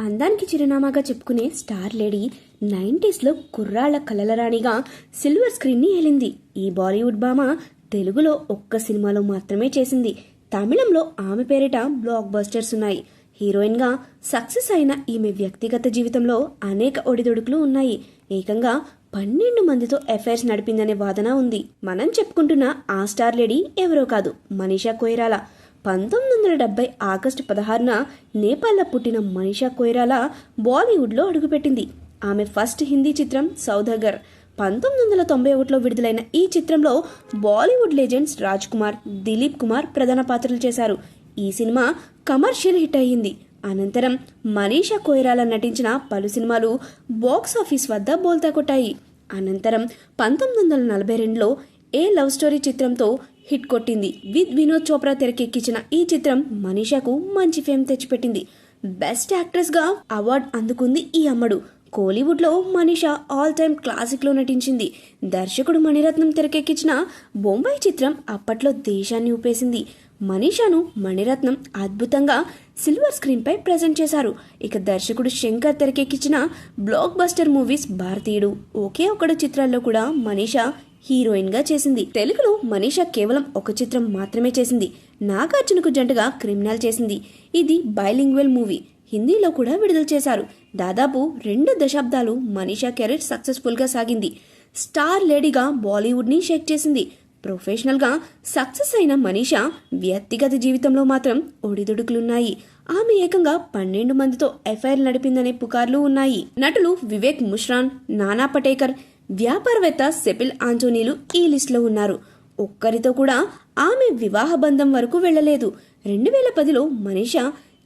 అందానికి చిరునామాగా చెప్పుకునే స్టార్ లేడీ 90s కుర్రాళ్ల కలలరాణిగా సిల్వర్ స్క్రీన్ని ఏలింది. ఈ బాలీవుడ్ భామ తెలుగులో ఒక్క సినిమాలో మాత్రమే చేసింది. తమిళంలో ఆమె పేరిట బ్లాక్ బస్టర్స్ ఉన్నాయి. హీరోయిన్గా సక్సెస్ అయిన ఈమె వ్యక్తిగత జీవితంలో అనేక ఒడిదొడుకులు ఉన్నాయి. ఏకంగా 12 మందితో అఫైర్స్ నడిపిందనే వాదన ఉంది. మనం చెప్పుకుంటున్న ఆ స్టార్ లేడీ ఎవరో కాదు, మనీషా కొయిరాలా. 1970 ఆగస్టు 16న నేపాల్లో పుట్టిన మనీషా కొయిరాలా బాలీవుడ్లో అడుగుపెట్టింది. ఆమె ఫస్ట్ హిందీ చిత్రం సౌదాగర్. 1991లో విడుదలైన ఈ చిత్రంలో బాలీవుడ్ లెజెండ్స్ రాజ్ కుమార్, దిలీప్ కుమార్ ప్రధాన పాత్రలు చేశారు. ఈ సినిమా కమర్షియల్ హిట్ అయ్యింది. అనంతరం మనీషా కొయిరాలా నటించిన పలు సినిమాలు బాక్స్ ఆఫీస్ వద్ద బోల్తా కొట్టాయి. అనంతరం 1942లో ఏ లవ్ స్టోరీ చిత్రంతో హిట్ కొట్టింది. వినోద్ చోప్రా తెరకెక్కించిన ఈ చిత్రం మనీషాకు మంచి ఫేమ్ తెచ్చిపెట్టింది. బెస్ట్ యాక్ట్రెస్గా అవార్డు అందుకుంది ఈ అమ్మడు. కోలీవుడ్లో మనీషా ఆల్ టైమ్ క్లాసిక్లో నటించింది. దర్శకుడు మణిరత్నం తెరకెక్కించిన బొంబాయి చిత్రం అప్పట్లో దేశాన్ని ఊపేసింది. మనీషాను మణిరత్నం అద్భుతంగా సిల్వర్ స్క్రీన్పై ప్రజెంట్ చేశారు. ఇక దర్శకుడు శంకర్ తెరకెక్కించిన బ్లాక్ బస్టర్ మూవీస్ భారతీయుడు, ఒకే ఒకడు చిత్రాల్లో కూడా మనీషా హీరోయిన్గా చేసింది. తెలుగులో మనీషా కేవలం ఒక చిత్రం మాత్రమే చేసింది. నాగార్జునకు జంటగా క్రిమినల్ చేసింది. ఇది బైలింగ్వెల్ మూవీ. హిందీలో కూడా విడుదల చేశారు. దాదాపు 2 దశాబ్దాలు మనీషా కెరీర్ సక్సెస్ఫుల్గా సాగింది. స్టార్ లేడీగా బాలీవుడ్ని షేక్ చేసింది. ప్రొఫెషనల్గా సక్సెస్ అయిన మనీషా వ్యక్తిగత జీవితంలో మాత్రం ఒడిదుడుకులున్నాయి. ఆమె ఏకంగా 12 మందితో ఎఫ్ఐఆర్ నడిపిందనే పుకార్లు ఉన్నాయి. నటులు వివేక్ ముష్రాన్, నానా పటేకర్, వ్యాపారవేత్త సెపిల్ ఆంటోనీలు ఈ లిస్టులో ఉన్నారు. ఒక్కరితో కూడా ఆమె వివాహ బంధం వరకు వెళ్లలేదు. 2010లో మనీషా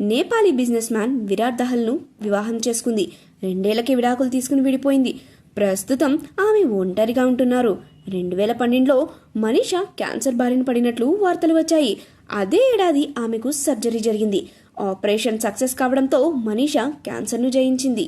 నేపాలీ బిజినెస్ మ్యాన్ విరాట్ దహల్ను వివాహం చేసుకుంది. 2 ఏళ్లకి విడాకులు తీసుకుని విడిపోయింది. ప్రస్తుతం ఆమె ఒంటరిగా ఉంటున్నారు. 2012లో మనీషా క్యాన్సర్ బారిన పడినట్లు వార్తలు వచ్చాయి. అదే ఏడాది ఆమెకు సర్జరీ జరిగింది. ఆపరేషన్ సక్సెస్ కావడంతో మనీషా క్యాన్సర్ను జయించింది.